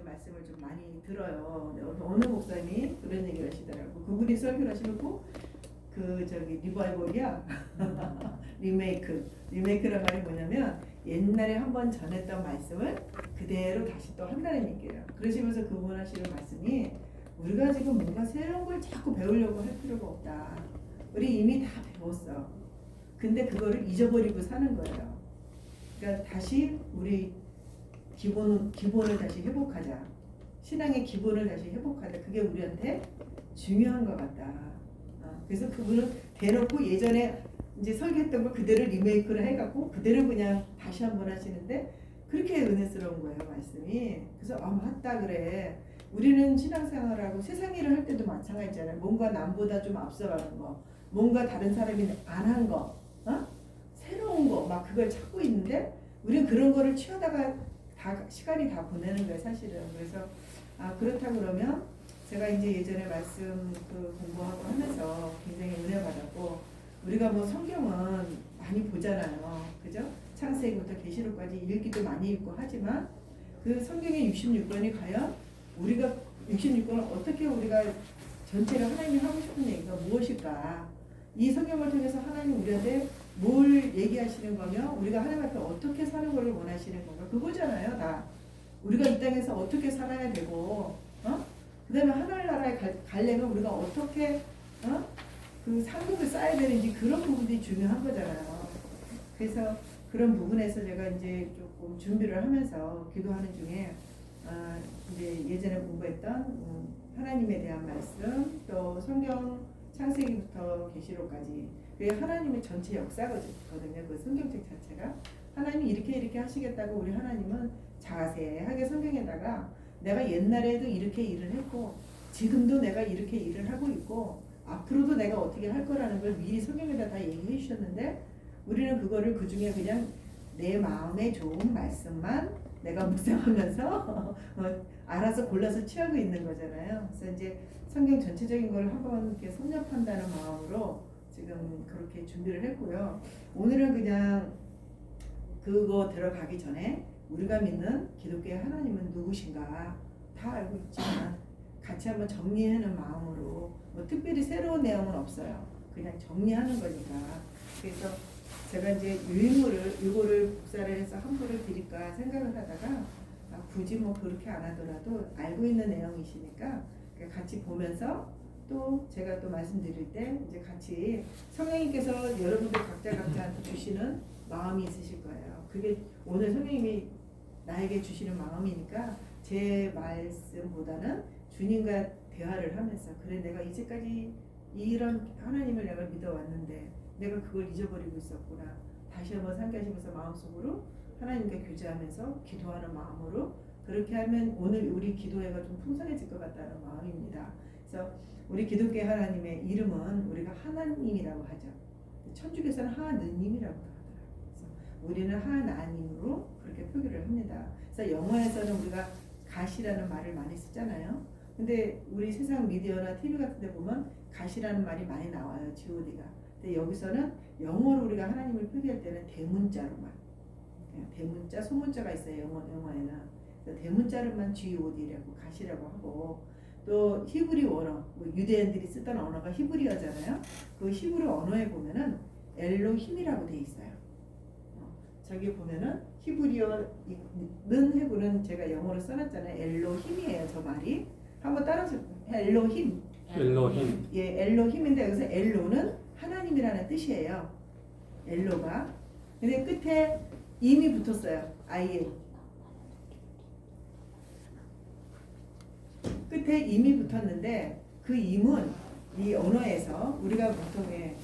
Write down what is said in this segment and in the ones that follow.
말씀을 좀 많이 들어요. 어느 목사님이 그런 얘기를 하시더라고. 그분이 설교를 하시고 리바이벌이야. 리메이크란 말이 뭐냐면 옛날에 한번 전했던 말씀을 그대로 다시 또 한다는 얘기예요. 그러시면서 그분 하시는 말씀이 우리가 지금 뭔가 새로운 걸 자꾸 배우려고 할 필요가 없다. 우리 이미 다 배웠어. 근데 그거를 잊어버리고 사는 거예요. 그러니까 다시 우리 기본을 다시 회복하자. 신앙의 기본을 다시 회복하자. 그게 우리한테 중요한 것 같다. 그래서 그분은 대놓고 예전에 이제 설계했던 걸 그대로 리메이크를 해갖고 그대로 그냥 다시 한번 하시는데 그렇게 은혜스러운 거예요, 말씀이. 그래서 맞다 그래. 우리는 신앙생활하고 세상 일을 할 때도 마찬가지잖아요. 뭔가 남보다 좀 앞서가는 거, 뭔가 다른 사람이 안 한 거, 새로운 거, 막 그걸 찾고 있는데 우리는 그런 거를 취하다가 시간이 다 보내는 거예요, 사실은. 그래서 그렇다 그러면 제가 이제 예전에 말씀 공부하고 하면서 굉장히 은혜 받았고, 우리가 뭐 성경은 많이 보잖아요, 그죠? 창세기부터 계시록까지 읽기도 많이 읽고 하지만 그 성경의 66권이 과연 우리가 66권을 어떻게 우리가 전체를 하나님이 하고 싶은 얘기가 무엇일까? 이 성경을 통해서 하나님 우리한테 뭘 얘기하시는 거며 우리가 하나님 앞에 어떻게 사는 걸 원하시는 건가? 그거잖아요, 다. 우리가 이 땅에서 어떻게 살아야 되고, 그 다음에 하늘나라에 가려면 우리가 어떻게 그 상급을 쌓아야 되는지 그런 부분이 중요한 거잖아요. 그래서 그런 부분에서 제가 이제 조금 준비를 하면서 기도하는 중에 이제 예전에 공부했던 하나님에 대한 말씀, 또 성경 창세기부터 계시록까지 그게 하나님의 전체 역사거든요. 그 성경책 자체가 하나님이 이렇게 하시겠다고 우리 하나님은 자세하게 성경에다가 내가 옛날에도 이렇게 일을 했고 지금도 내가 이렇게 일을 하고 있고 앞으로도 내가 어떻게 할 거라는 걸 미리 성경에다 다 얘기해 주셨는데 우리는 그거를 그 중에 그냥 내 마음에 좋은 말씀만 내가 묵상하면서 알아서 골라서 취하고 있는 거잖아요. 그래서 이제 성경 전체적인 걸 한번 이렇게 섭렵한다는 마음으로 지금 그렇게 준비를 했고요. 오늘은 그냥 그거 들어가기 전에 우리가 믿는 기독교의 하나님은 누구신가 다 알고 있지만 같이 한번 정리하는 마음으로 뭐 특별히 새로운 내용은 없어요. 그냥 정리하는 거니까. 그래서 제가 이제 이거를 복사를 해서 한부를 드릴까 생각을 하다가 굳이 뭐 그렇게 안 하더라도 알고 있는 내용이시니까 같이 보면서 또 제가 또 말씀드릴 때 이제 같이 성령님께서 여러분들 각자한테 주시는 마음이 있으실 거예요. 그게 오늘 성령님이 나에게 주시는 마음이니까 제 말씀보다는 주님과 대화를 하면서 그래 내가 이제까지 이런 하나님을 내가 믿어왔는데 내가 그걸 잊어버리고 있었구나. 다시 한번 상기하시면서 마음속으로 하나님과 교제하면서 기도하는 마음으로 그렇게 하면 오늘 우리 기도회가 좀 풍성해질 것 같다는 마음입니다. 그래서 우리 기독교 하나님의 이름은 우리가 하나님이라고 하죠. 천주교에서는 하느님이라고 하더라고요. 그래서 우리는 하나님으로 그렇게 표기를 합니다. 그래서 영어에서는 우리가 갓이라는 말을 많이 쓰잖아요. 근데 우리 세상 미디어나 TV 같은 데 보면 갓이라는 말이 많이 나와요. god가. 근데 여기서는 영어로 우리가 하나님을 표기할 때는 대문자로만. 대문자, 소문자가 있어요. 영어에는. 대문자로만 god라고 갓이라고 하고 또 히브리 언어, 뭐 유대인들이 쓰던 언어가 히브리어잖아요. 그 히브리 언어에 보면은 엘로힘이라고 돼 있어요. 저기 보면은 히브리어는 해부는 제가 영어로 써놨잖아요. 엘로힘이에요. 저 말이. 한번 따라서 엘로힘. 엘로힘. 예, 엘로힘인데 여기서 엘로는 하나님이라는 뜻이에요. 엘로가. 근데 끝에 임이 붙었어요. IM. 끝에 임이 붙었는데 그 임은 이 언어에서 우리가 보통에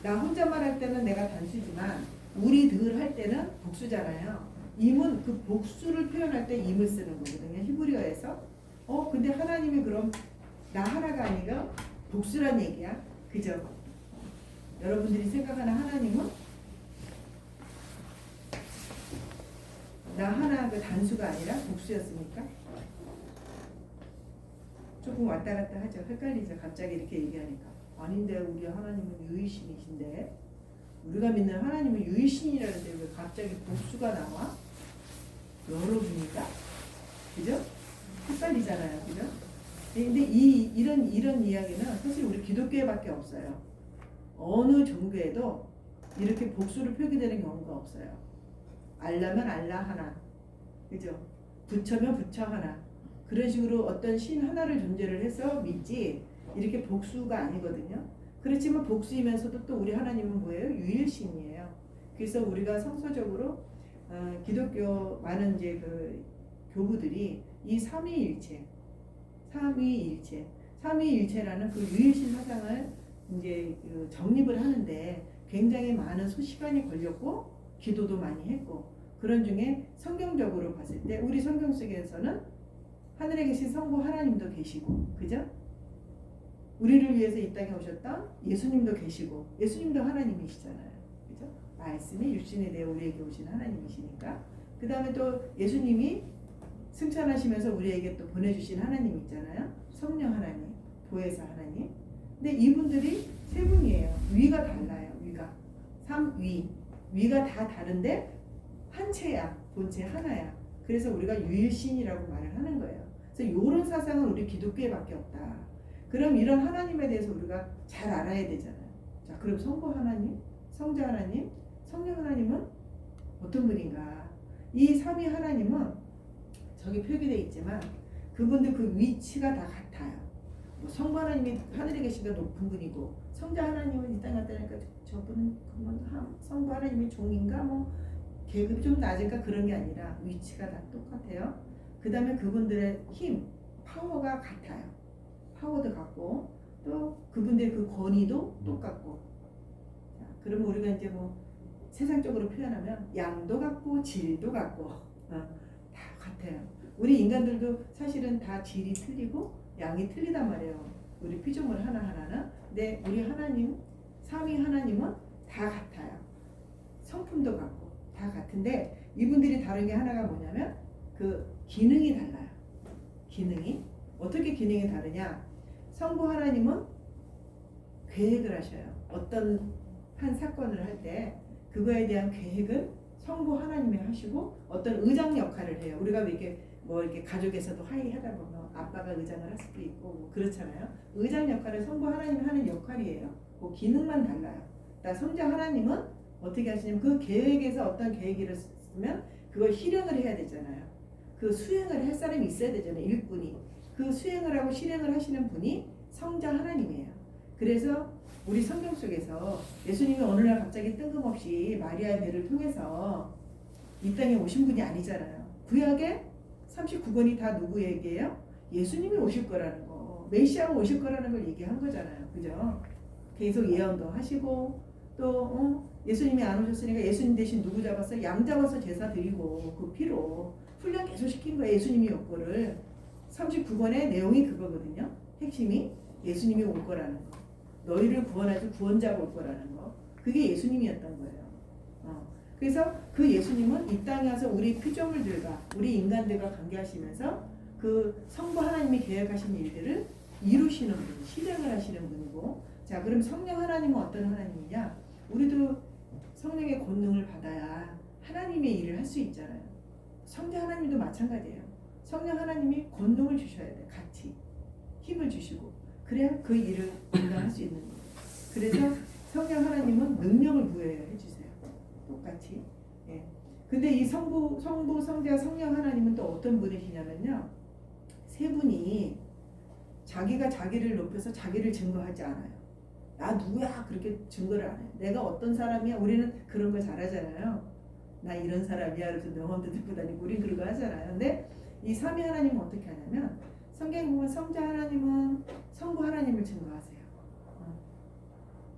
나 혼자만 할 때는 내가 단수지만 우리들 할 때는 복수잖아요. 임은 그 복수를 표현할 때 임을 쓰는 거거든요. 히브리어에서. 근데 하나님이 그럼 나 하나가 아니라 복수란 얘기야. 그죠? 여러분들이 생각하는 하나님은 나 하나 그 단수가 아니라 복수였습니까? 조금 왔다 갔다 하죠. 헷갈리죠. 갑자기 이렇게 얘기하니까. 아닌데 우리 하나님은 유일신이신데 우리가 믿는 하나님은 유일신이라는데 왜 갑자기 복수가 나와? 여러분이다. 그죠? 헷갈리잖아요. 그죠? 근데 이런 이야기는 사실 우리 기독교에밖에 없어요. 어느 종교에도 이렇게 복수로 표기되는 경우가 없어요. 알라면 알라 하나, 그죠? 부처면 부처 하나. 그런 식으로 어떤 신 하나를 존재를 해서 믿지 이렇게 복수가 아니거든요. 그렇지만 복수이면서도 또 우리 하나님은 뭐예요? 유일신이에요. 그래서 우리가 성서적으로 기독교 많은 이제 그 교부들이 이 삼위일체라는 그 유일신 사상을 이제 그 정립을 하는데 굉장히 많은 시간이 걸렸고 기도도 많이 했고 그런 중에 성경적으로 봤을 때 우리 성경 속에서는 하늘에 계신 성부 하나님도 계시고 그죠? 우리를 위해서 이 땅에 오셨던 예수님도 계시고 예수님도 하나님이시잖아요. 그죠? 말씀이 육신에 대해 우리에게 오신 하나님이시니까 그 다음에 또 예수님이 승천하시면서 우리에게 또 보내주신 하나님 있잖아요. 성령 하나님, 보혜사 하나님. 근데 이분들이 세 분이에요. 위가 달라요. 위가. 삼위. 위가 다 다른데 한 체야. 본체 하나야. 그래서 우리가 유일신이라고 말을 하는 거예요. 그래서 이런 사상은 우리 기독교에밖에 없다. 그럼 이런 하나님에 대해서 우리가 잘 알아야 되잖아요. 자, 그럼 성부 하나님, 성자 하나님, 성령 하나님은 어떤 분인가? 이 삼위 하나님은 저기 표기되어 있지만 그분들 그 위치가 다 같아요. 뭐 성부 하나님이 하늘에 계시니까 높은 분이고 성자 하나님은 이 땅에 왔다니까 저분은 성부 하나님의 종인가 뭐 계급이 좀 낮을까 그런 게 아니라 위치가 다 똑같아요. 그 다음에 그분들의 힘, 파워가 같아요. 파워도 같고 또 그분들의 그 권위도 똑같고 자, 그러면 우리가 이제 뭐 세상적으로 표현하면 양도 같고 질도 같고 다 같아요. 우리 인간들도 사실은 다 질이 틀리고 양이 틀리단 말이에요. 우리 피조물 하나하나는. 근데 우리 하나님, 삼위 하나님은 다 같아요. 성품도 같고 다 같은데 이분들이 다른 게 하나가 뭐냐면 그 기능이 달라요. 기능이. 어떻게 기능이 다르냐? 성부 하나님은 계획을 하셔요. 어떤 한 사건을 할 때 그거에 대한 계획을 성부 하나님이 하시고 어떤 의장 역할을 해요. 우리가 이렇게 가족에서도 화의하다 보면 아빠가 의장을 할 수도 있고 뭐 그렇잖아요. 의장 역할을 성부 하나님이 하는 역할이에요. 그 기능만 달라요. 그러니까 성자 하나님은 어떻게 하시냐면 그 계획에서 어떤 계획을 쓰면 그걸 실행을 해야 되잖아요. 그 수행을 할 사람이 있어야 되잖아요. 일꾼이. 그 수행을 하고 실행을 하시는 분이 성자 하나님이에요. 그래서 우리 성경 속에서 예수님이 어느 날 갑자기 뜬금없이 마리아의 배를 통해서 이 땅에 오신 분이 아니잖아요. 구약에 39권이 다 누구에게요? 예수님이 오실 거라는 거, 메시아가 오실 거라는 걸 얘기한 거잖아요. 그죠? 계속 예언도 하시고 또 예수님이 안 오셨으니까 예수님 대신 누구 잡았어? 양 잡아서 제사 드리고 그 피로 훈련 계속 시킨 거예요. 예수님이 올 거를. 39권의 내용이 그거거든요. 핵심이 예수님이 올 거라는 거. 너희를 구원하실 구원자가 올 거라는 거. 그게 예수님이었던 거예요. 그래서 그 예수님은 이 땅에 와서 우리 피조물들과 우리 인간들과 관계하시면서 그 성부 하나님이 계획하신 일들을 이루시는 분, 실행을 하시는 분이고 자 그럼 성령 하나님은 어떤 하나님이냐? 우리도 성령의 권능을 받아야 하나님의 일을 할 수 있잖아요. 성자 하나님도 마찬가지예요. 성령 하나님이 권능을 주셔야 돼요. 같이 힘을 주시고 그래야 그 일을 감당할 수 있는 거예요. 그래서 성령 하나님은 능력을 부여해 주세요. 똑같이. 예. 근데 이 성부, 성자, 성령 하나님은 또 어떤 분이시냐면요. 세 분이 자기가 자기를 높여서 자기를 증거하지 않아요. 나 누구야? 그렇게 증거를 안 해요. 내가 어떤 사람이야? 우리는 그런 거 잘하잖아요. 나 이런 사람이야. 그래서 명함도 들고 다니고 우린 그런 거 하잖아요. 근데 이 삼위 하나님은 어떻게 하냐면 성경에 보면 성자 하나님은 성부 하나님을 증거하세요.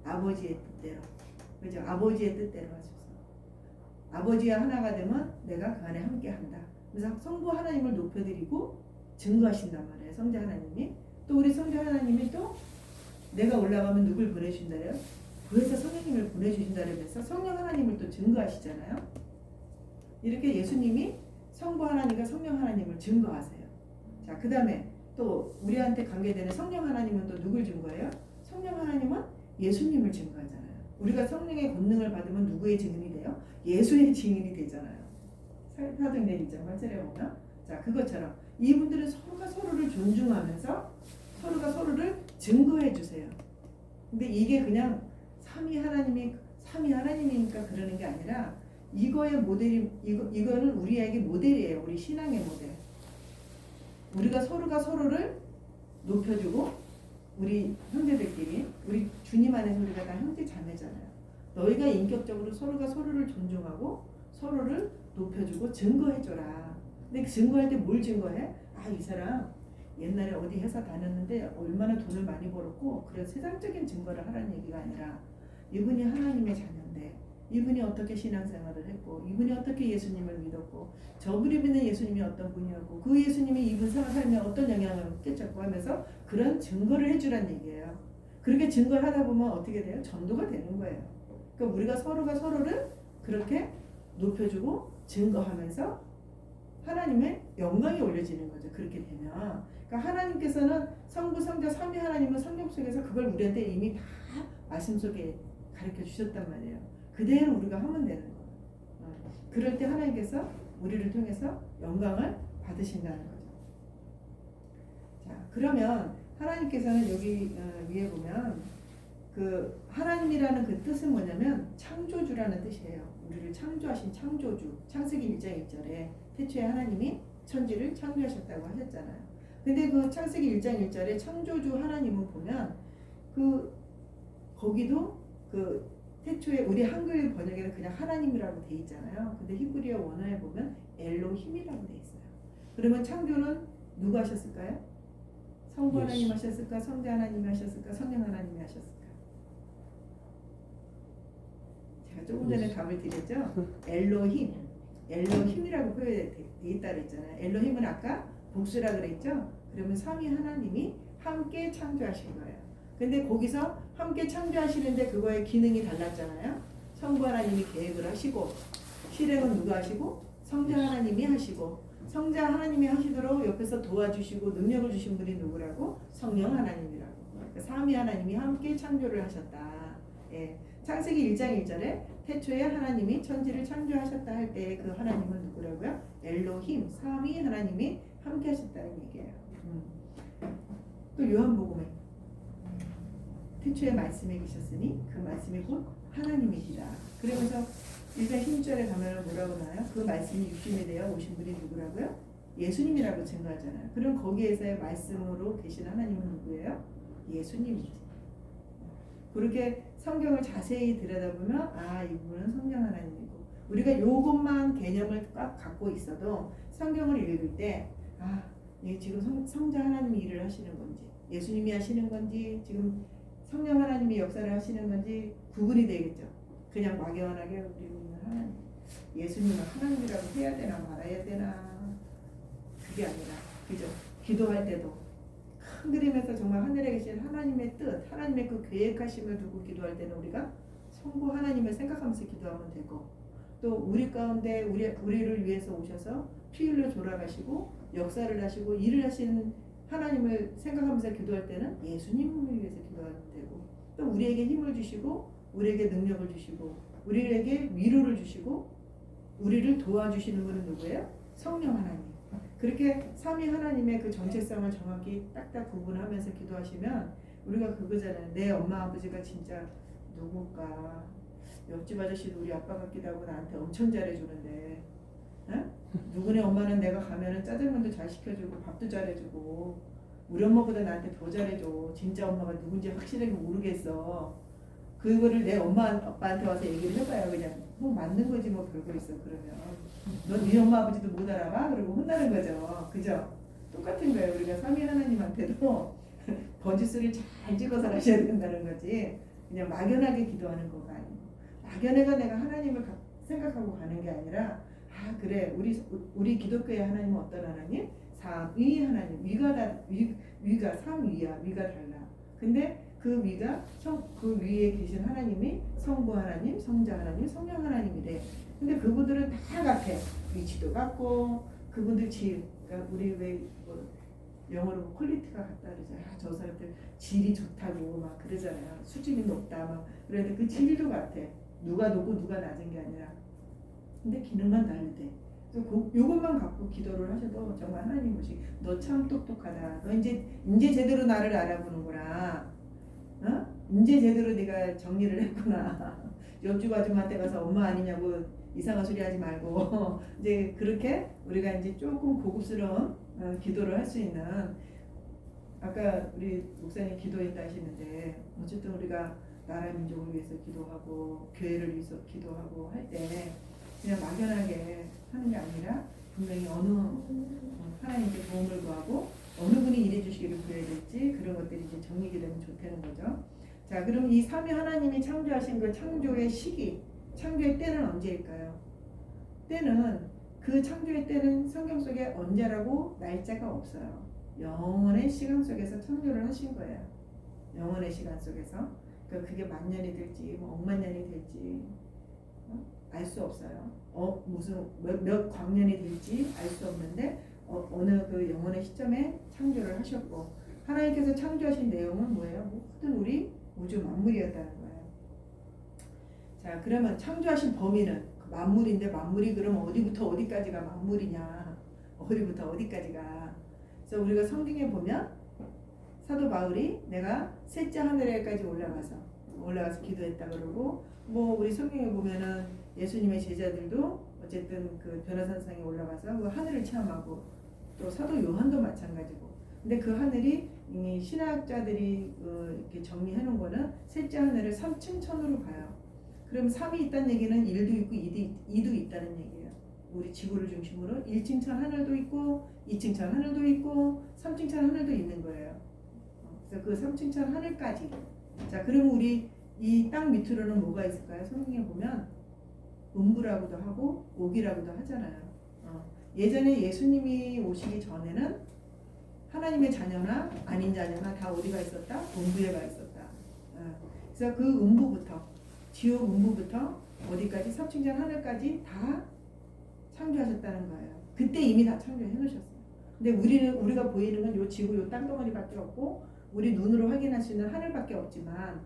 아버지의 뜻대로. 그죠? 아버지의 뜻대로 하소서. 아버지와 하나가 되면 내가 그 안에 함께 한다. 그래서 성부 하나님을 높여드리고 증거하신단 말이에요. 성자 하나님이. 또 우리 성자 하나님이 또 내가 올라가면 누굴 보내주신다래요? 그래서 성령님을 보내주신다고 해서 성령 하나님을 또 증거하시잖아요. 이렇게 예수님이 성부 하나님과 성령 하나님을 증거하세요. 자, 그 다음에 또 우리한테 관계되는 성령 하나님은 또 누굴 증거해요? 성령 하나님은 예수님을 증거하잖아요. 우리가 성령의 권능을 받으면 누구의 증인이 돼요? 예수의 증인이 되잖아요. 사도행전 1장 8절에 보면 자, 그것처럼 이분들은 서로가 서로를 존중하면서 서로가 서로를 증거해 주세요. 근데 이게 그냥 삼위 하나님이니까 그러는 게 아니라 이거의 모델이 이거는 우리에게 모델이에요. 우리 신앙의 모델. 우리가 서로가 서로를 높여주고 우리 형제들끼리 우리 주님 안에서 우리가 다 형제 자매잖아요. 너희가 인격적으로 서로가 서로를 존중하고 서로를 높여주고 증거해줘라. 근데 그 증거할 때 뭘 증거해? 아, 이 사람 옛날에 어디 회사 다녔는데 얼마나 돈을 많이 벌었고 그런 세상적인 증거를 하라는 얘기가 아니라 이분이 하나님의 자녀인데 이분이 어떻게 신앙생활을 했고 이분이 어떻게 예수님을 믿었고 저분이 믿는 예수님이 어떤 분이었고 그 예수님이 이분 삶에 어떤 영향을 끼쳤고 하면서 그런 증거를 해주란 얘기예요. 그렇게 증거를 하다 보면 어떻게 돼요? 전도가 되는 거예요. 그러니까 우리가 서로가 서로를 그렇게 높여주고 증거하면서 하나님의 영광이 올려지는 거죠. 그렇게 되면 그러니까 하나님께서는 성부, 성자, 삼위 하나님은 성경 속에서 그걸 우리한테 이미 다 말씀 속에 가르쳐 주셨단 말이에요. 그대로 우리가 하면 되는 거예요. 그럴 때 하나님께서 우리를 통해서 영광을 받으신다는 거죠. 자, 그러면 하나님께서는 여기 위에 보면 그 하나님이라는 그 뜻은 뭐냐면 창조주라는 뜻이에요. 우리를 창조하신 창조주. 창세기 1장 1절에 태초에 하나님이 천지를 창조하셨다고 하셨잖아요. 근데 그 창세기 1장 1절에 창조주 하나님을 보면 그 거기도 그 태초에 우리 한글 번역에는 그냥 하나님이라고 돼 있잖아요. 근데 히브리어 원어에 보면 엘로힘이라고 돼 있어요. 그러면 창조는 누가 하셨을까요? 성부 하나님 하셨을까? 성자 하나님이 하셨을까? 성령 하나님이 하셨을까? 제가 조금 전에 답을 드렸죠. 엘로힘이라고 표현돼 있다 그랬잖아요. 엘로힘은 아까 복수라 그랬죠. 그러면 삼위 하나님이 함께 창조하신 거예요. 근데 거기서 함께 창조하시는데 그거의 기능이 달랐잖아요. 성부 하나님이 계획을 하시고 실행은 누가 하시고 성자 하나님이 하시고 성자 하나님이 하시도록 옆에서 도와주시고 능력을 주신 분이 누구라고? 성령 하나님이라고. 그러니까 삼위 하나님이 함께 창조를 하셨다. 예. 창세기 1장 1절에 태초에 하나님이 천지를 창조하셨다 할 때 그 하나님은 누구라고요? 엘로힘, 삼위 하나님이 함께 하셨다는 얘기예요. 또 요한복음에 태초에 말씀이 계셨으니 그 말씀이 곧 하나님이시라. 그러면서 1장 16절에 가면 뭐라고 나와요? 그 말씀이 육신이 되어 오신 분이 누구라고요? 예수님이라고 증거하잖아요. 그럼 거기에서의 말씀으로 계신 하나님은 누구예요? 예수님이지. 그렇게 성경을 자세히 들여다보면 아, 이분은 성령 하나님이고 우리가 요것만 개념을 꽉 갖고 있어도 성경을 읽을 때 아, 이게 지금 성자 하나님이 일을 하시는 건지 예수님이 하시는 건지 지금 성령 하나님이 역사를 하시는 건지 구분이 되겠죠. 그냥 막연하게 우리는 하나님, 예수님은 하나님이라고 해야 되나 말아야 되나 그게 아니라 그죠? 기도할 때도 큰 그림에서 정말 하늘에 계신 하나님의 뜻, 하나님의 그 계획하심을 두고 기도할 때는 우리가 성부 하나님을 생각하면서 기도하면 되고 또 우리 가운데 우리를 위해서 오셔서 피 흘려 돌아가시고 역사를 하시고 일을 하시는 하나님을 생각하면서 기도할 때는 예수님을 위해서 기도하면 되고 또 우리에게 힘을 주시고 우리에게 능력을 주시고 우리에게 위로를 주시고 우리를 도와주시는 분은 누구예요? 성령 하나님. 그렇게 삼위 하나님의 그 정체성을 정확히 딱딱 구분하면서 기도하시면 우리가 그거잖아요. 내 엄마 아버지가 진짜 누굴까? 옆집 아저씨도 우리 아빠 같기도 하고 나한테 엄청 잘해주는데 응? 누구네 엄마는 내가 가면은 짜장면도 잘 시켜주고 밥도 잘해주고 우리 엄마보다 나한테 더 잘해줘. 진짜 엄마가 누군지 확실하게 모르겠어. 그거를 내 엄마 아빠한테 와서 얘기를 해봐요. 그냥 뭐 맞는 거지 뭐 별거 있어. 그러면 넌 네 엄마 아버지도 못 알아봐? 그리고 혼나는 거죠. 그죠? 똑같은 거예요. 우리가 삼위 하나님한테도 번지수를 잘 찍어서 하셔야 된다는 거지. 그냥 막연하게 기도하는 거가 아니고 막연해가 내가 하나님을 생각하고 가는 게 아니라 아 그래 우리 기독교의 하나님은 어떤 하나님? 삼위 하나님. 위가 삼위야. 위가 달라. 근데 그 위가 그 위에 계신 하나님이 성부 하나님, 성자 하나님, 성령 하나님이래. 근데 그분들은 다 같아. 위치도 같고 그분들 그러니까 우리 왜 영어로 퀄리티가 같다 그러잖아요. 저 사람들 질이 좋다고 막 그러잖아요. 수준이 높다 막 그런데 그 질도 같아. 누가 높고 누가 낮은 게 아니라. 근데 기능만 다를 때 그래서 요것만 갖고 기도를 하셔도 정말 하나님 보시, 너 참 똑똑하다. 너 이제 제대로 나를 알아보는구나. 어? 이제 제대로 네가 정리를 했구나. 옆집 아줌마한테 가서 엄마 아니냐고 이상한 소리 하지 말고 이제 그렇게 우리가 이제 조금 고급스러운 기도를 할 수 있는, 아까 우리 목사님 기도했다 하시는데 어쨌든 우리가 나라 민족을 위해서 기도하고 교회를 위해서 기도하고 할 때 그냥 막연하게 하는 게 아니라 분명히 하나님께 도움을 구하고 어느 분이 일해 주시기를 구해야 될지 그런 것들이 이제 정리가 되면 좋다는 거죠. 자, 그럼 이 삼위 하나님이 창조하신 그 창조의 시기, 창조의 때는 언제일까요? 때는, 그 창조의 때는 성경 속에 언제라고 날짜가 없어요. 영원의 시간 속에서 창조를 하신 거예요. 영원의 시간 속에서. 그러니까 그게 만 년이 될지 뭐 억만 년이 될지 알 수 없어요. 무슨 몇 광년이 될지 알 수 없는데 어느 그 영원의 시점에 창조를 하셨고, 하나님께서 창조하신 내용은 뭐예요? 모든 우리 우주 만물이었다는 거예요. 자, 그러면 창조하신 범위는 그 만물인데, 만물이 그럼 어디부터 어디까지가 만물이냐? 어디부터 어디까지가? 그래서 우리가 성경에 보면 사도 바울이 내가 셋째 하늘에까지 올라가서 기도했다 그러고, 뭐 우리 성경에 보면은 예수님의 제자들도 어쨌든 그 변화산상에 올라가서 그 하늘을 체험하고, 또 사도 요한도 마찬가지고. 근데 그 하늘이 이미 신학자들이 이렇게 정리해 놓은 거는 셋째 하늘을 3층 천으로 봐요. 그럼 3이 있다는 얘기는 1도 있고 2도 있다는 얘기예요. 우리 지구를 중심으로 1층 천 하늘도 있고 2층 천 하늘도 있고 3층 천 하늘도 있는 거예요. 그래서 그 3층 천 하늘까지. 자, 그럼 우리 이 땅 밑으로는 뭐가 있을까요? 성경에 보면 음부라고도 하고 옥이라고도 하잖아요. 예전에 예수님이 오시기 전에는 하나님의 자녀나 아닌 자녀나 다 어디가 있었다? 음부에 가 있었다. 그래서 그 음부부터, 지옥 음부부터 어디까지, 삼층전 하늘까지 다 창조하셨다는 거예요. 그때 이미 다 창조해 놓으셨어요. 근데 우리가 보이는 건 요 지구, 요 땅덩어리밖에 없고 우리 눈으로 확인할 수 있는 하늘밖에 없지만,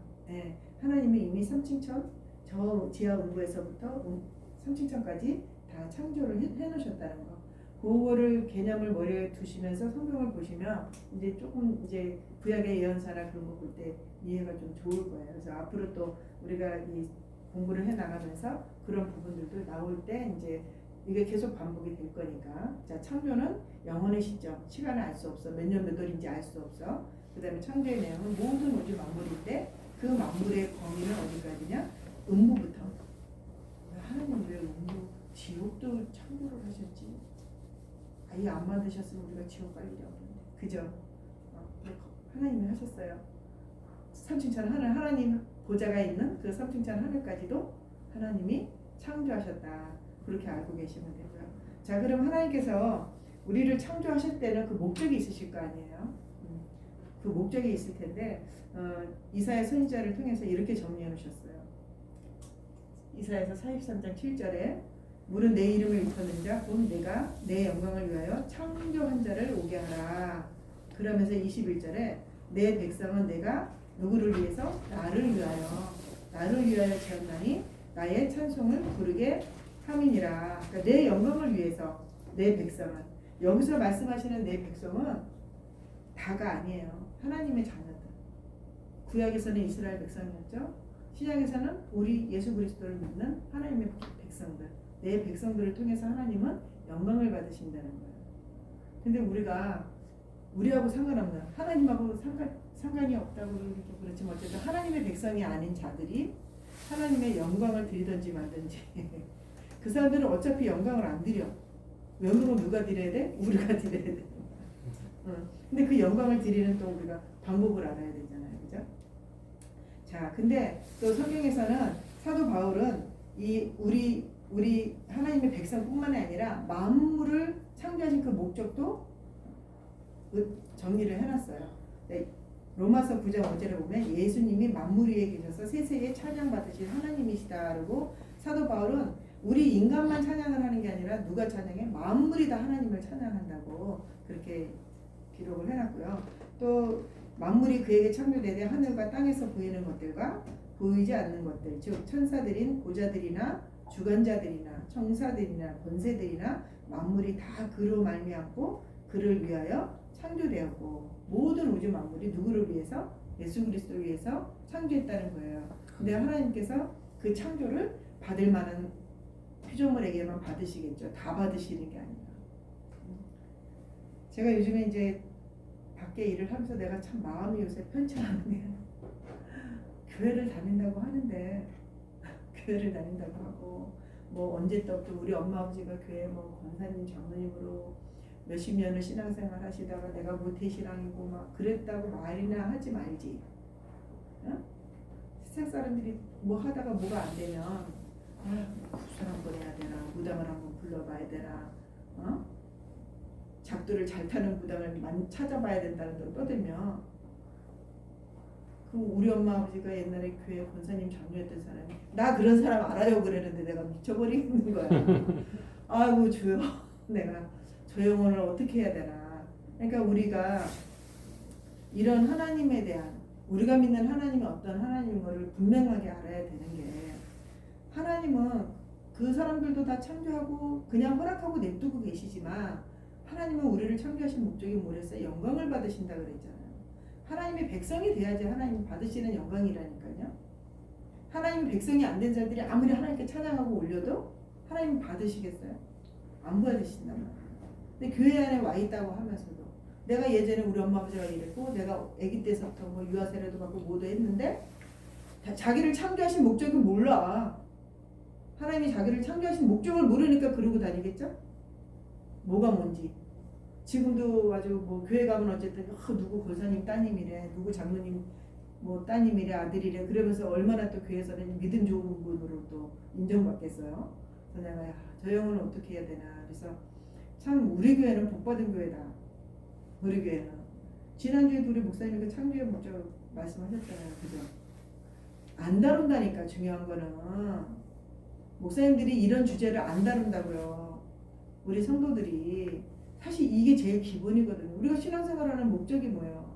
하나님이 이미 삼층천, 저 지하 음부에서부터 삼층천까지 다 창조를 해 놓으셨다는 거. 그거를 개념을 머리에 두시면서 성경을 보시면 이제 조금 이제 구약의 예언사나 그런 거 볼 때 이해가 좀 좋을 거예요. 그래서 앞으로 또 우리가 이 공부를 해 나가면서 그런 부분들도 나올 때 이제 이게 계속 반복이 될 거니까. 자, 창조는 영원의 시점, 시간을 알 수 없어. 몇 년 몇 월인지 알 수 없어. 그 다음에 창조의 내용은 모든 우주 만물인데 그 만물의 범위는 어디까지냐? 음부부터. 하나님 왜 음부, 지옥도 창조를 하셨지? 아예 안 만드셨으면 우리가 지옥 갈 일이 없는데, 그죠? 하나님이 하셨어요. 삼층천 하늘, 하나님 보좌가 있는 그 삼층천 하늘까지도 하나님이 창조하셨다. 그렇게 알고 계시면 되고요. 자, 그럼 하나님께서 우리를 창조하실 때는 그 목적이 있으실 거 아니에요? 그 목적이 있을 텐데 이사야 선지자를 통해서 이렇게 정리해 놓으셨어요. 이사야서 43장 7절에 물은 내 이름을 일컫는 자 곧 내가 내 영광을 위하여 창조한 자를 오게 하라. 그러면서 21절에 내 백성은 내가 누구를 위해서? 나를 위하여 지었나니 나의 찬송을 부르게 함이니라. 그러니까 내 영광을 위해서 내 백성은, 여기서 말씀하시는 내 백성은 다가 아니에요. 하나님의 자녀들. 구약에서는 이스라엘 백성이었죠. 신약에서는 우리 예수 그리스도를 믿는 하나님의 백성들, 내 백성들을 통해서 하나님은 영광을 받으신다는 거예요. 근데 우리하고 상관없는, 하나님하고 상관이 없다고 이렇게 그렇지만 어쨌든 하나님의 백성이 아닌 자들이 하나님의 영광을 드리든지 말든지 그 사람들은 어차피 영광을 안 드려. 영광을 누가 드려야 돼? 우리가 드려야 돼. 근데 그 영광을 드리는 또 우리가 방법을 알아야 되잖아요. 그죠? 자, 근데 또 성경에서는 사도 바울은 우리 하나님의 백성뿐만이 아니라 만물을 창조하신 그 목적도 정리를 해놨어요. 로마서 9장 5절에 보면 예수님이 만물 위에 계셔서 세세에 찬양받으신 하나님이시다. 그러고 사도 바울은 우리 인간만 찬양을 하는 게 아니라 누가 찬양해? 만물이 다 하나님을 찬양한다고 그렇게 기록을 해놨고요. 또 만물이 그에게 창조되되 하늘과 땅에서 보이는 것들과 보이지 않는 것들, 즉 천사들인 보좌들이나 주관자들이나 청사들이나 권세들이나 만물이 다 그로 말미암고 그를 위하여 창조되었고 모든 우주 만물이 누구를 위해서? 예수 그리스도를 위해서 창조했다는 거예요. 근데 하나님께서 그 창조를 받을 만한 피조물에게만 받으시겠죠. 다 받으시는 게 아니라. 제가 요즘에 이제 밖에 일을 하면서 내가 참 마음이 요새 편치 않네요. 교회를 다닌다고 하는데 교회를 다닌다고 하고 뭐 언제 때부터 우리 엄마 아버지가 교회 뭐 권사님 장로님으로 몇십 년을 신앙생활 하시다가 내가 모태신앙이고 막 그랬다고 말이나 하지 말지. 어? 세상 사람들이 뭐 하다가 뭐가 안 되면 구슬 한번 해야 되나 무당을 한번 불러봐야 되나 작두를 잘 타는 무당을 많이 찾아봐야 된다는 걸 떠들며 그 우리 엄마 아버지가 옛날에 교회 권사님 장로였던 사람이 나 그런 사람 알아요 그랬는데 내가 미쳐버리는 거야. 아이고 주여 내가 저 영혼을 어떻게 해야 되나. 그러니까 우리가 이런 하나님에 대한 우리가 믿는 하나님이 어떤 하나님을 분명하게 알아야 되는 게 하나님은 그 사람들도 다 창조하고 그냥 허락하고 냅두고 계시지만 하나님은 우리를 창조하신 목적이 뭐랬어요? 영광을 받으신다 그랬잖아요. 하나님의 백성이 돼야지 하나님 받으시는 영광이라니까요. 하나님 백성이 안 된 자들이 아무리 하나님께 찬양하고 올려도 하나님 받으시겠어요? 안 받으신단 말이에요. 근데 교회 안에 와 있다고 하면서도 내가 예전에 우리 엄마 아버지가 이랬고 내가 아기 때서부터 뭐 유아 세례도 받고 뭐도 했는데 자기를 창조하신 목적을 몰라. 하나님이 자기를 창조하신 목적을 모르니까 그러고 다니겠죠? 뭐가 뭔지. 지금도 아주 뭐 교회 가면 어쨌든 누구 권사님 따님이래, 누구 장로님 뭐 따님이래, 아들이래 그러면서 얼마나 또 교회에서는 믿음 좋은 분으로 또 인정받겠어요. 그래서 내가 저 영혼을 어떻게 해야 되나. 그래서 참 우리 교회는 복받은 교회다. 우리 교회는 지난주에도 우리 목사님이 그 창조의 목적 말씀하셨잖아요. 그죠? 안 다룬다니까. 중요한 거는 목사님들이 이런 주제를 안 다룬다고요. 우리 성도들이 사실 이게 제일 기본이거든요. 우리가 신앙생활하는 목적이 뭐예요?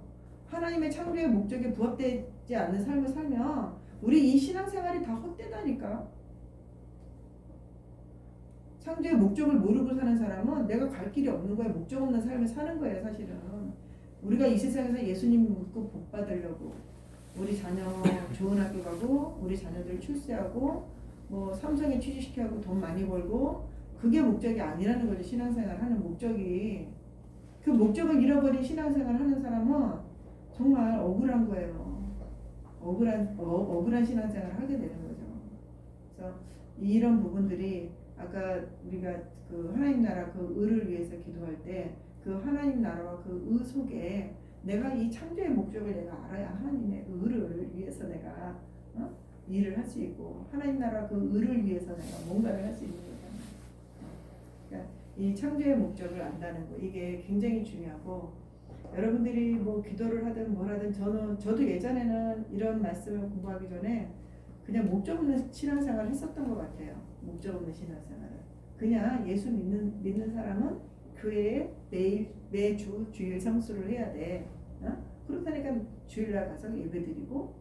하나님의 창조의 목적에 부합되지 않는 삶을 살면 우리 이 신앙생활이 다 헛되다니까. 창조의 목적을 모르고 사는 사람은 내가 갈 길이 없는 거예요. 목적 없는 삶을 사는 거예요. 사실은 우리가 이 세상에서 예수님 믿고 복 받으려고 우리 자녀 좋은 학교 가고 우리 자녀들 출세하고 뭐 삼성에 취직시켜고 돈 많이 벌고 그게 목적이 아니라는 거죠. 신앙생활 하는 목적이. 그 목적을 잃어버린 신앙생활 하는 사람은 정말 억울한 거예요. 억울한 신앙생활을 하게 되는 거죠. 그래서 이런 부분들이 아까 우리가 그 하나님 나라 그 의를 위해서 기도할 때 그 하나님 나라와 그 의 속에 내가 이 창조의 목적을 내가 알아야 하나님의 의를 위해서 내가 일을 할 수 있고 하나님 나라 그 의를 위해서 내가 뭔가를 할 수 있는 거잖아요. 그러니까 이 창조의 목적을 안다는 거 이게 굉장히 중요하고 여러분들이 뭐 기도를 하든 뭘 하든 저도 예전에는 이런 말씀을 공부하기 전에 그냥 목적 없는 신앙생활을 했었던 것 같아요. 목적 없는 신앙생활을. 그냥 예수 믿는 사람은 교회에 매주 주일 성수를 해야 돼. 그렇다니까 주일날 가서 예배드리고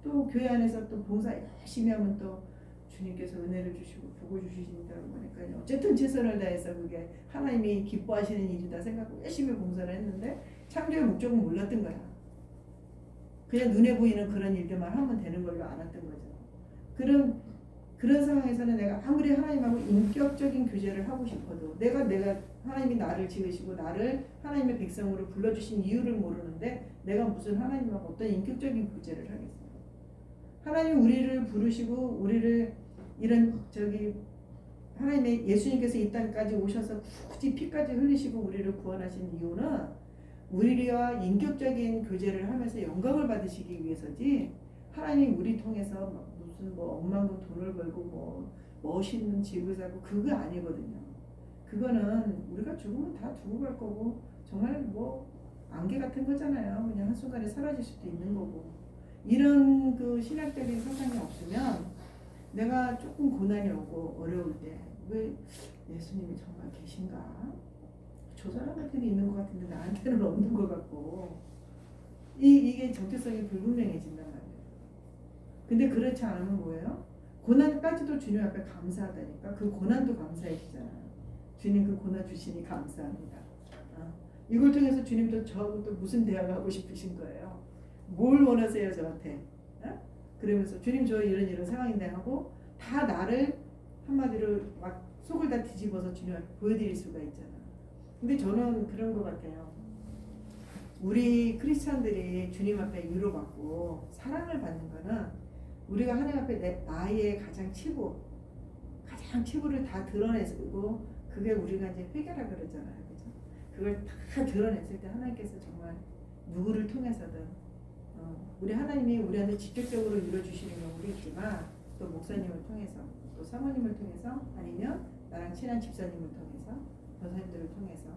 또 교회 안에서 또 봉사 열심히 하면 또 주님께서 은혜를 주시고 복을 주신다고 하니까요. 어쨌든 최선을 다해서 그게 하나님이 기뻐하시는 일이다 생각하고 열심히 봉사를 했는데 창조의 목적은 몰랐던 거야. 그냥 눈에 보이는 그런 일들만 하면 되는 걸로 알았던 거죠. 그런 상황에서는 내가 아무리 하나님하고 인격적인 교제를 하고 싶어도 내가 하나님이 나를 지으시고 나를 하나님의 백성으로 불러주신 이유를 모르는데 내가 무슨 하나님하고 어떤 인격적인 교제를 하겠어요. 하나님 우리를 부르시고 우리를 이런 하나님의 예수님께서 이 땅까지 오셔서 굳이 피까지 흘리시고 우리를 구원하신 이유는 우리와 인격적인 교제를 하면서 영광을 받으시기 위해서지 하나님 우리 통해서 무슨 뭐 억만금 돈을 벌고 뭐 멋있는 집을 사고 그거 아니거든요. 그거는 우리가 죽으면 다 두고 갈 거고 정말 뭐 안개 같은 거잖아요. 그냥 한순간에 사라질 수도 있는 거고 이런 그 신학적인 사상이 없으면 내가 조금 고난이 오고 어려울 때 왜 예수님이 정말 계신가? 저 사람한테는 있는 것 같은데 나한테는 없는 것 같고 이게 정체성이 불분명해진단 말이에요. 근데 그렇지 않으면 뭐예요? 고난까지도 주님 앞에 감사하다니까. 그 고난도 감사해지잖아. 주님 그 고난 주시니 감사합니다. 이걸 통해서 주님도 저하고 또 무슨 대화를 하고 싶으신 거예요. 뭘 원하세요 저한테? 그러면서 주님 저 이런 상황인데 하고 다 나를 한마디로 막 속을 다 뒤집어서 주님 앞에 보여드릴 수가 있잖아. 근데 저는 그런 것 같아요. 우리 크리스찬들이 주님 앞에 위로받고 사랑을 받는 거는 우리가 하나님 앞에 나의 가장 치부를 다 드러내고 그게 우리가 이제 회개라 그러잖아요. 그죠? 그걸 다 드러냈을 때 하나님께서 정말 누구를 통해서든 우리 하나님이 우리한테 직접적으로 이루어주시는 경우도 있지만 또 목사님을 통해서 또 사모님을 통해서 아니면 나랑 친한 집사님을 통해서 권사님들을 통해서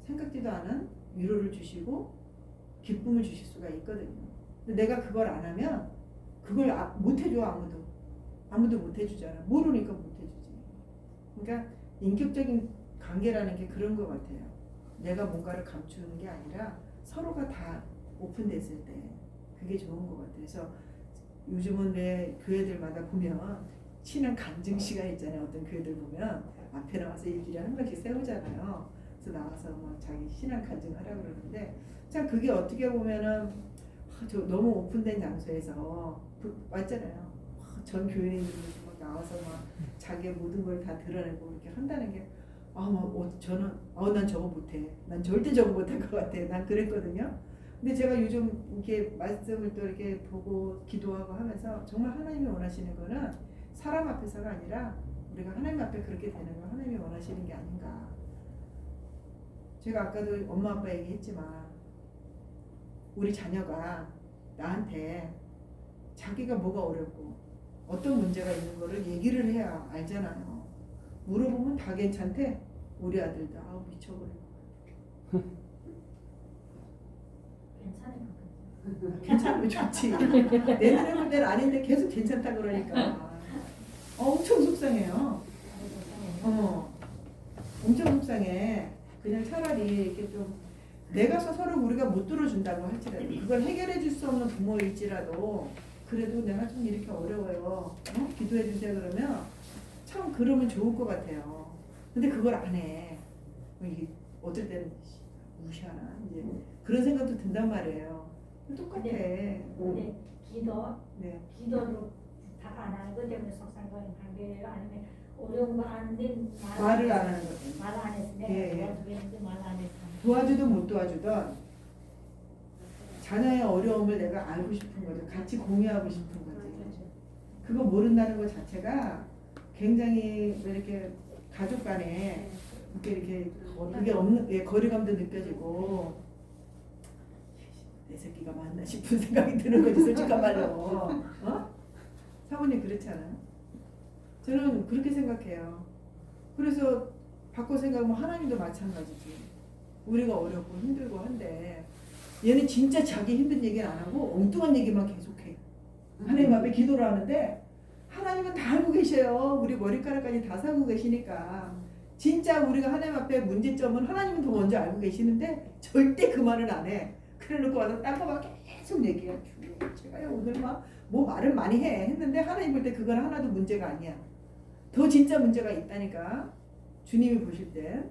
생각지도 않은 위로를 주시고 기쁨을 주실 수가 있거든요. 근데 내가 그걸 안 하면 그걸 못 해줘. 아무도 못 해주잖아. 모르니까 못 해주지. 그러니까 인격적인 관계라는 게 그런 것 같아요. 내가 뭔가를 감추는 게 아니라 서로가 다 오픈됐을 때 그게 좋은 것 같아요. 그래서 요즘은 왜 교회들마다 보면 친한 간증 시간 있잖아요. 어떤 교회들 보면 앞에 나와서 일주일에 한 명씩 세우잖아요. 그래서 나와서 막 자기 신앙 간증하라고 그러는데 참 그게 어떻게 보면은 저 너무 오픈된 장소에서 맞잖아요. 전 교회인들이 막 나와서 막 자기의 모든 걸 다 드러내고 이렇게 한다는 게 저는 난 저거 못해. 난 절대 저거 못할 것 같아. 난 그랬거든요. 근데 제가 요즘 이렇게 말씀을 또 이렇게 보고 기도하고 하면서 정말 하나님이 원하시는 거는 사람 앞에서가 아니라 우리가 하나님 앞에 그렇게 되는 걸 하나님이 원하시는 게 아닌가. 제가 아까도 엄마 아빠 얘기했지만 우리 자녀가 나한테 자기가 뭐가 어렵고 어떤 문제가 있는 거를 얘기를 해야 알잖아요. 물어보면 다 괜찮대. 우리 아들도 미쳐버려. 괜찮으면 좋지. 내 눈에 볼 때는 아닌데 계속 괜찮다 그러니까 엄청 속상해요. 엄청 속상해. 그냥 차라리 이렇게 좀 내가 서로 우리가 못 들어준다고 할지라도 그걸 해결해 줄 수 없는 부모일지라도 그래도 내가 좀 이렇게 어려워요. 기도해 주세요 그러면 참 그러면 좋을 것 같아요. 근데 그걸 안 해. 이게 어떨 때는 무시하나 이제 그런 생각도 든단 말이에요. 똑같아. 근데 기도로 다 안 하는 것 때문에 속상거리는 관계예요? 아니면 어려운 거 아는데 말을 안 하는 거죠. 말 안 했으면 도와주겠는데 말 안 했어. 도와주든 못 도와주든 자녀의 어려움을 내가 알고 싶은 거죠. 같이 공유하고 싶은 거지. 그거 모른다는 것 자체가 굉장히 이렇게 가족 간에 이렇게 그게 없는 거리감도 느껴지고 내 새끼가 맞나 싶은 생각이 드는 거지. 솔직한 말로. 사모님 그렇지 않아요? 저는 그렇게 생각해요. 그래서 바꿔 생각하면 하나님도 마찬가지지. 우리가 어렵고 힘들고 한데 얘는 진짜 자기 힘든 얘기는 안 하고 엉뚱한 얘기만 계속해. 하나님 앞에 기도를 하는데 하나님은 다 알고 계셔요. 우리 머리카락까지 다 사고 계시니까. 진짜 우리가 하나님 앞에 문제점은 하나님은 더 먼저 알고 계시는데 절대 그 말을 안 해. 그래놓고 와서 딴 거만 계속 얘기해. 제가 오늘 뭐 말을 많이 했는데 하나님 볼 때 그건 하나도 문제가 아니야. 더 진짜 문제가 있다니까. 주님이 보실 때.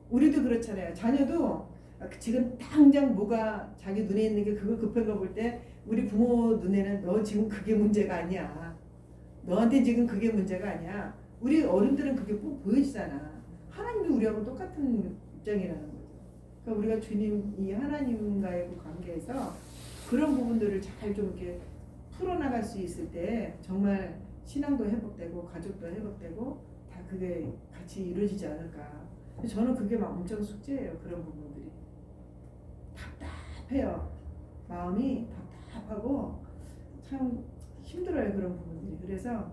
우리도 그렇잖아요. 자녀도 지금 당장 뭐가 자기 눈에 있는 게 그거 급한 거 볼 때 우리 부모 눈에는 너 지금 그게 문제가 아니야. 너한테 지금 그게 문제가 아니야. 우리 어른들은 그게 꼭 보여지잖아. 하나님도 우리하고 똑같은 입장이라는 거죠. 그러니까 우리가 주님 이 하나님과의 그 관계에서 그런 부분들을 잘 좀 이렇게 풀어나갈 수 있을 때 정말 신앙도 회복되고 가족도 회복되고 다 그게 같이 이루어지지 않을까. 저는 그게 막 엄청 숙제예요. 그런 부분들이 답답해요. 마음이 답답하고 참 힘들어요. 그런 부분들이. 그래서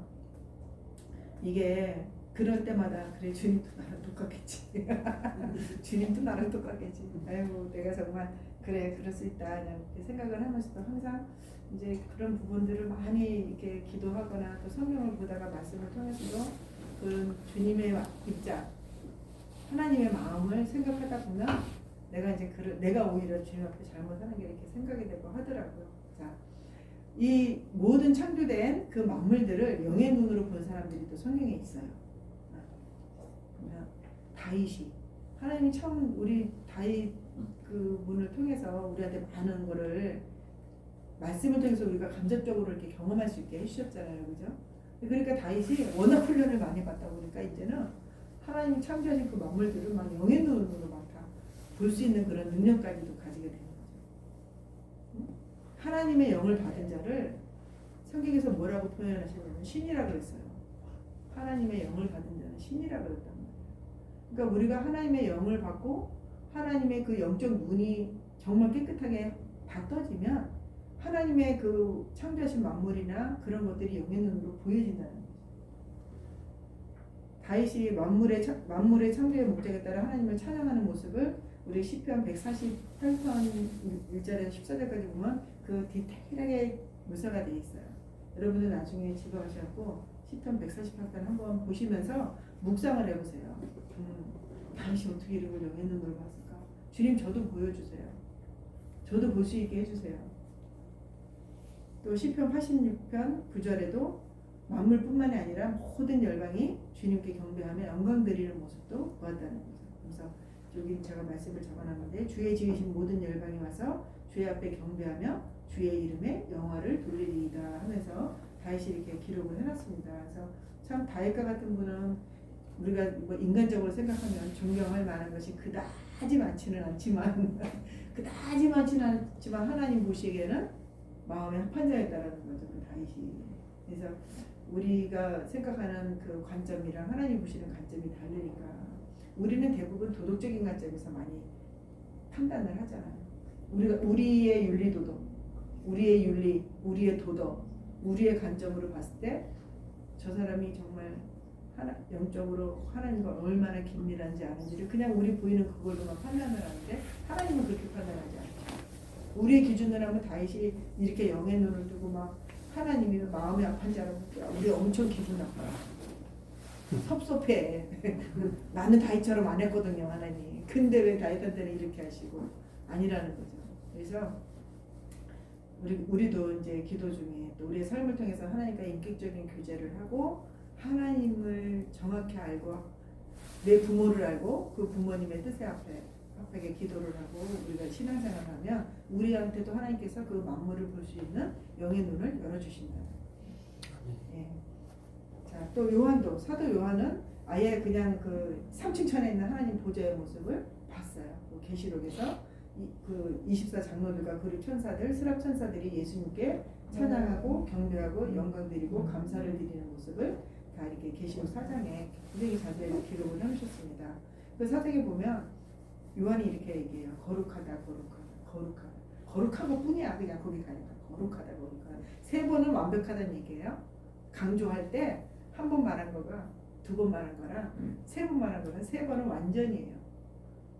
이게 그럴 때마다 그래 주님도 나랑 똑같겠지. 주님도 나랑 똑같겠지. 아이고 내가 정말 그래 그럴 수 있다 이렇게 생각을 하면서도 항상 이제 그런 부분들을 많이 이렇게 기도하거나 또 성경을 보다가 말씀을 통해서도 그런 주님의 입장, 하나님의 마음을 생각하다 보면 내가 이제 내가 오히려 주님 앞에 잘못하는 게 이렇게 생각이 되고 하더라고요. 자, 이 모든 창조된 그 만물들을 영의 눈으로 본 사람들이 또 성경에 있어요. 보면 다윗이 하나님이 처음 우리 다윗 그 문을 통해서 우리한테 많은 거를 말씀을 통해서 우리가 감접적으로 이렇게 경험할 수 있게 해주셨잖아요, 그죠? 그러니까 다윗이 워낙 훈련을 많이 받다 보니까 이제는 하나님이 창조하신 그 만물들을 막 영의 눈으로 막 다 볼 수 있는 그런 능력까지도 가지게 되는 거죠. 하나님의 영을 받은 자를 성경에서 뭐라고 표현하시냐면 신이라고 했어요. 하나님의 영을 받은 자는 신이라고 그랬단 말이에요. 그러니까 우리가 하나님의 영을 받고 하나님의 그 영적 눈이 정말 깨끗하게 다 떠지면 하나님의 그 창조하신 만물이나 그런 것들이 영의 눈으로 보여진다는 거죠. 다윗이 만물의 창조의 목적에 따라 하나님을 찬양하는 모습을 우리 시편 148편 1절에서 14절까지 보면 그 디테일하게 묘사가 되어 있어요. 여러분들 나중에 집에 가셔서 시편 148편 한번 보시면서 묵상을 해보세요. 다윗이 어떻게 이런 걸 영의 눈으로 봤을까? 주님 저도 보여주세요. 저도 볼 수 있게 해주세요. 또 시편 86편 9절에도 만물뿐만이 아니라 모든 열방이 주님께 경배하며 영광 드리는 모습도 보았다는 거죠. 그래서 여기 제가 말씀을 적어놨는데 주의 지으신 모든 열방이 와서 주의 앞에 경배하며 주의 이름에 영화를 돌리리이다 하면서 다윗이 이렇게 기록을 해놨습니다. 그래서 참 다윗과 같은 분은 우리가 뭐 인간적으로 생각하면 존경할 만한 것이 그다지 많지는 않지만 그다지 많지는 않지만 하나님 보시기에는 마음의 합한 자였다라는 거죠. 그 다윗이. 그래서 우리가 생각하는 그 관점이랑 하나님 보시는 관점이 다르니까 우리는 대부분 도덕적인 관점에서 많이 판단을 하잖아요. 우리의 윤리도덕, 우리의 윤리, 우리의 도덕, 우리의 관점으로 봤을 때 저 사람이 정말 영적으로 하나님과 얼마나 긴밀한지 아는지를 그냥 우리 보이는 그걸로만 판단을 하는데 하나님은 그렇게 판단하지 않죠. 우리의 기준으로 하면 다윗이 이렇게 영의 눈을 뜨고 막 하나님이 마음이 아픈 자라고 우리 엄청 기분 나빠요. 섭섭해. 나는 다윗처럼 안 했거든요, 하나님. 근데 왜 다윗한테는 이렇게 하시고 아니라는 거죠. 그래서 우리도 이제 기도 중에 또 우리의 삶을 통해서 하나님과 인격적인 교제를 하고 하나님을 정확히 알고 내 부모를 알고 그 부모님의 뜻에 앞에 기도를 하고 우리가 신앙생활을 하면 우리한테도 하나님께서 그 만물을 볼 수 있는 영의 눈을 열어주신다. 예. 자, 또 요한도 사도 요한은 아예 그냥 그 3층 천에 있는 하나님 보좌의 모습을 봤어요. 그 계시록에서 그 24장로들과 그룹 천사들, 스랍 천사들이 예수님께 찬양하고 경배하고 영광 드리고 감사를 드리는 모습을 다 이렇게 계시록 4장에 굉장히 자세히 기록을 해놓으셨습니다. 그 사장에 보면 요한이 이렇게 얘기해요. 거룩하다. 거룩한 것 뿐이야. 그냥 거기 가니까 거룩하다. 세 번은 완벽하다는 얘기예요. 강조할 때 한 번 말한 거가 두 번 말한 거랑 세 번 말한 거랑 세 번은 완전이에요.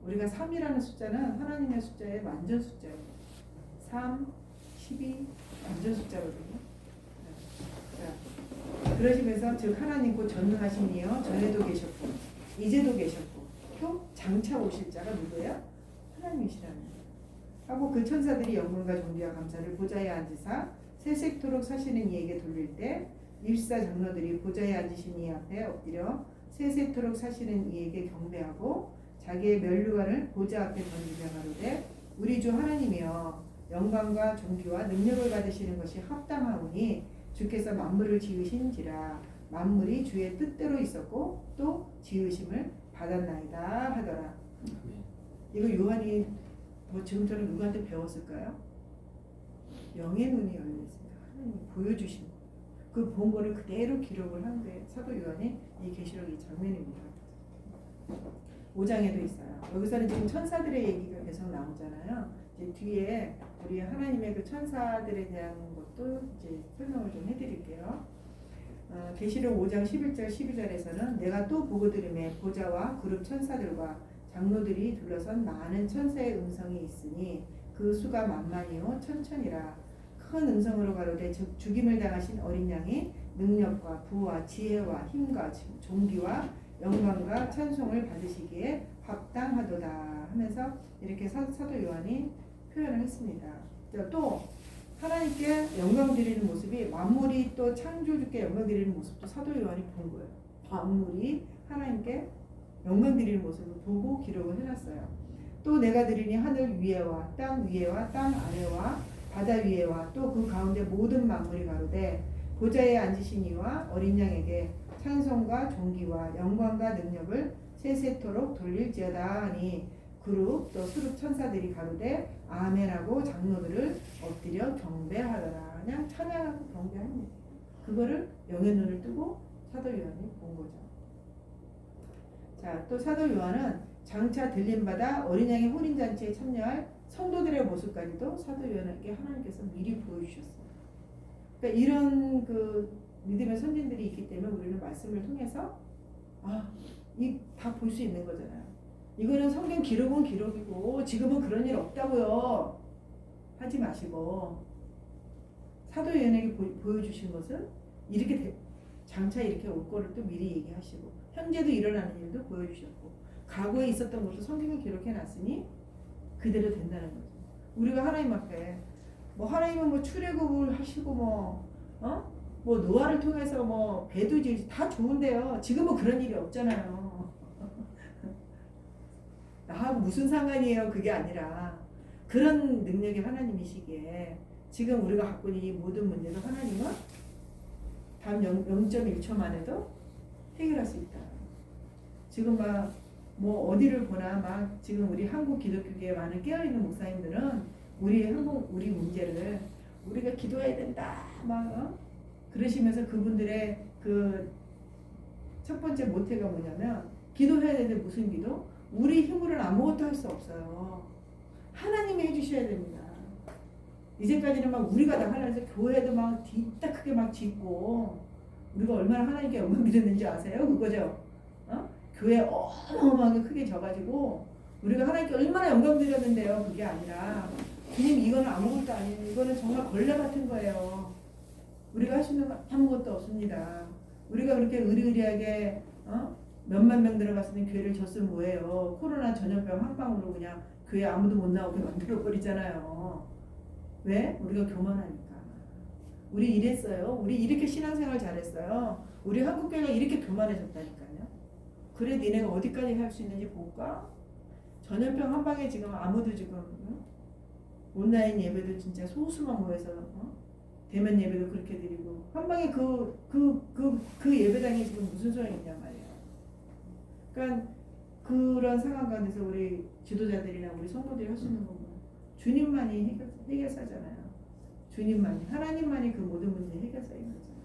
우리가 3이라는 숫자는 하나님의 숫자의 완전 숫자예요. 3, 12 완전 숫자거든요. 자, 그러시면서 즉 하나님 곧 전능하신 이여 전에도 계셨고 이제도 계셨고 또 장차 오실 자가 누구예요? 하나님이시라는 거예요. 하고 그 천사들이 영광과 존귀와 감사를 보좌에 앉으사 세세토록 사시는 이에게 돌릴 때 24장로들이 보좌에 앉으신 이 앞에 엎드려 세세토록 사시는 이에게 경배하고 자기의 면류관을 보좌 앞에 던지며 가로되 우리 주 하나님이여 영광과 존귀와 능력을 받으시는 것이 합당하오니 주께서 만물을 지으신지라 만물이 주의 뜻대로 있었고 또 지으심을 받았나이다 하더라. 이거 요한이 뭐 지금처럼 누구한테 배웠을까요? 영의 눈이 열렸습니다. 하나님이 보여주신 거. 그 본 거를 그대로 기록을 한 게 사도 요한이 이 계시록 이 장면입니다. 5장에도 있어요. 여기서는 지금 천사들의 얘기가 계속 나오잖아요. 이제 뒤에 우리 하나님의 그 천사들에 대한 것도 이제 설명을 좀 해드릴게요. 계시록 5장 11절 12절에서는 내가 또 보고 들음에 보좌와 그룹 천사들과 장로들이 둘러선 많은 천사의 음성이 있으니 그 수가 만만이요 천천이라. 큰 음성으로 가로되 즉 죽임을 당하신 어린 양이 능력과 부와 지혜와 힘과 존귀와 영광과 찬송을 받으시기에 합당하도다 하면서 이렇게 사도 요한이 표현을 했습니다. 또 하나님께 영광 드리는 모습이 만물이 또 창조주께 영광 드리는 모습도 사도 요한이 본 거예요. 만물이 하나님께 영광 드리는 모습을 보고 기록을 해놨어요. 또 내가 드리니 하늘 위에와 땅 위에와 땅 아래와 바다 위에와 또 그 가운데 모든 만물이 가로되 보좌에 앉으신 이와 어린 양에게 찬송과 존귀와 영광과 능력을 세세토록 돌릴지어다 하니 그룹 또 수룹 천사들이 가로되 아멘하고 장로들을 엎드려 경배하더라. 그냥 찬양하고 경배합니다. 그거를 영의 눈을 뜨고 사도 요한이 본 거죠. 자, 또 사도 요한은 장차 들림받아 어린 양의 혼인잔치에 참여할 성도들의 모습까지도 사도 요한에게 하나님께서 미리 보여주셨어요. 그러니까 이런 그 믿음의 선진들이 있기 때문에 우리는 말씀을 통해서 이 다 볼 수 있는 거잖아요. 이거는 성경 기록은 기록이고 지금은 그런 일 없다고요. 하지 마시고 사도 요한에게 보여주신 것은 이렇게 장차 이렇게 올 거를 또 미리 얘기하시고 현재도 일어나는 일도 보여주셨고 과거에 있었던 것도 성경에 기록해 놨으니 그대로 된다는 거죠. 우리가 하나님 앞에 뭐 하나님은 뭐 출애굽을 하시고 뭐 노아를 통해서 뭐 배도 지으시 다 좋은데요. 지금은 그런 일이 없잖아요. 나하고 무슨 상관이에요? 그게 아니라 그런 능력이 하나님이시기에 지금 우리가 갖고 있는 이 모든 문제도 하나님은 단 0.1초만 해도 해결할 수 있다. 지금 막 뭐 어디를 보나 막 지금 우리 한국 기독교계에 많은 깨어있는 목사님들은 우리 문제를 우리가 기도해야 된다 막 그러시면서 그분들의 그 첫 번째 모태가 뭐냐면 기도해야 되는데 무슨 기도? 우리 힘으로는 아무것도 할 수 없어요. 하나님이 해주셔야 됩니다. 이제까지는 막 우리가 다 하려서 교회도 막 뒤딱 크게 막 짓고 우리가 얼마나 하나님께 영광 드렸는지 아세요? 그거죠? 교회 어마어마하게 크게 져가지고 우리가 하나님께 얼마나 영광 드렸는데요. 그게 아니라 주님 이거는 아무것도 아니에요. 이거는 정말 걸레 같은 거예요. 우리가 할 수 있는 건 아무것도 없습니다. 우리가 그렇게 의리의리하게 몇만 명 들어갔을 때 교회를 졌으면 뭐예요. 코로나 전염병 한 방으로 그냥 교회 아무도 못 나오게 만들어버리잖아요. 왜? 우리가 교만하니까. 우리 이랬어요. 우리 이렇게 신앙생활 잘했어요. 우리 한국교회가 이렇게 교만해졌다니까요. 그래 니네가 어디까지 할 수 있는지 볼까? 전염병 한 방에 지금 아무도 지금 온라인 예배도 진짜 소수만 모여서 대면 예배도 그렇게 드리고 한 방에 그 예배당이 지금 무슨 소용이 있냐 말이에요. 그러니까 그런 상황 가운데서 우리 지도자들이나 우리 성도들이 할 수 있는 건 주님만이 해결사잖아요. 주님만이 하나님만이 그 모든 문제 해결사인 거잖아요.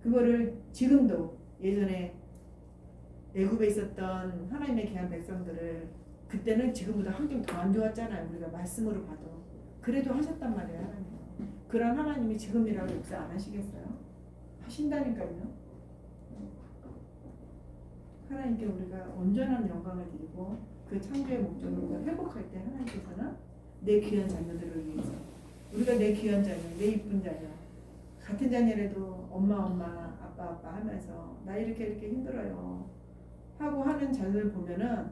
그거를 지금도 예전에 애굽에 있었던 하나님의 귀한 백성들을 그때는 지금보다 환경 더 안 좋았잖아요. 우리가 말씀으로 봐도 그래도 하셨단 말이에요. 하나님. 그런 하나님이 지금이라고 역사 안 하시겠어요? 하신다니까요. 하나님께 우리가 온전한 영광을 드리고 그 창조의 목적을 우리가 회복할 때 하나님께서는 내 귀한 자녀들을 위해서 우리가 내 귀한 자녀, 내 이쁜 자녀 같은 자녀라도 엄마 아빠 하면서 나 이렇게 힘들어요 하고 하는 자녀를 보면은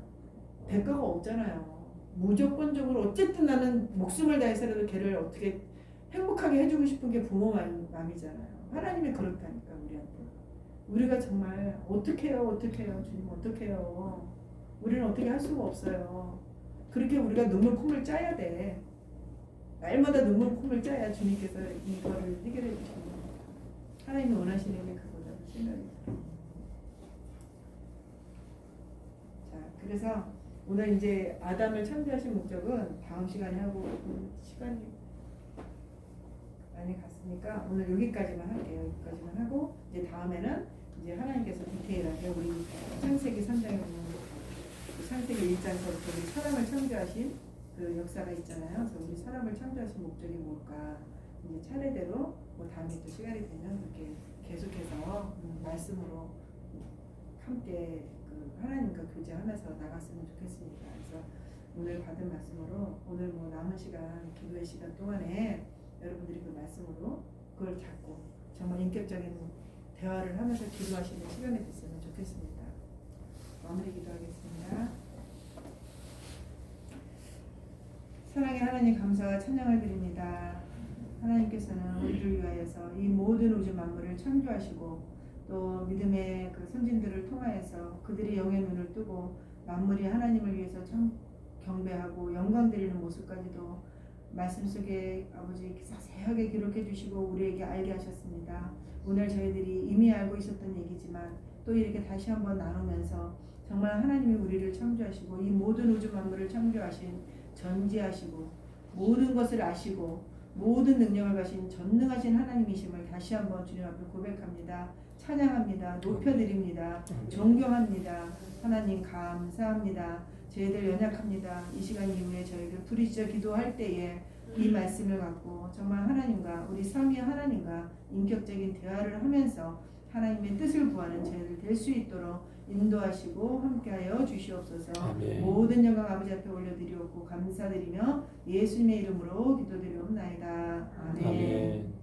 대가가 없잖아요. 무조건적으로 어쨌든 나는 목숨을 다해서라도 걔를 어떻게 행복하게 해주고 싶은 게 부모 마음이잖아요. 하나님이 그렇다니까 우리한테. 우리가 정말 어떻게 해요 주님 어떻게 해요. 우리는 어떻게 할 수가 없어요. 그렇게 우리가 눈물 콧물 짜야 돼. 날마다 눈물 콧물 짜야 주님께서 이거를 해결해 주시는 거예요. 하나님이 원하시는 게 그거라고 생각이 들어요. 자, 그래서 오늘 이제 아담을 창조하신 목적은 다음 시간에 하고 시간이 많이 갔으니까 오늘 여기까지만 할게요. 여기까지만 하고 이제 다음에는 이제 하나님께서 디테일하게 우리 창세기 3장에 보면 창세기 1장부터 우리 사람을 창조하신 그 역사가 있잖아요. 그래서 우리 사람을 창조하신 목적이 뭘까? 이제 차례대로 뭐 다음에 또 시간이 되면 그렇게 계속해서 말씀으로 함께 그 하나님과 교제하면서 나갔으면 좋겠습니다. 그래서 오늘 받은 말씀으로 오늘 뭐 남은 시간 기도의 시간 동안에 여러분들이 그 말씀으로 그걸 잡고 정말 인격적인 대화를 하면서 기도하시는 시간이 됐으면 좋겠습니다. 마무리 기도하겠습니다. 사랑의 하나님 감사와 찬양을 드립니다. 하나님께서는 우리를 위하여서 이 모든 우주 만물을 창조하시고 또 믿음의 그 선진들을 통하여서 그들의 영의 눈을 뜨고 만물이 하나님을 위해서 참 경배하고 영광 드리는 모습까지도 말씀 속에 아버지 자세하게 기록해 주시고 우리에게 알게 하셨습니다. 오늘 저희들이 이미 알고 있었던 얘기지만 또 이렇게 다시 한번 나누면서 정말 하나님이 우리를 창조하시고 이 모든 우주 만물을 창조하신 전지하시고 모든 것을 아시고 모든 능력을 가신 전능하신 하나님이심을 다시 한번 주님 앞에 고백합니다. 찬양합니다. 높여드립니다. 존경합니다. 하나님 감사합니다. 저희들 연약합니다. 이 시간 이후에 저희들 부르짖어 기도할 때에 이 말씀을 갖고 정말 하나님과 우리 삼위 하나님과 인격적인 대화를 하면서 하나님의 뜻을 구하는 저희들 될 수 있도록 인도하시고 함께하여 주시옵소서. 아멘. 모든 영광 아버지 앞에 올려드리옵고 감사드리며 예수님의 이름으로 기도드리옵나이다. 아멘. 아멘.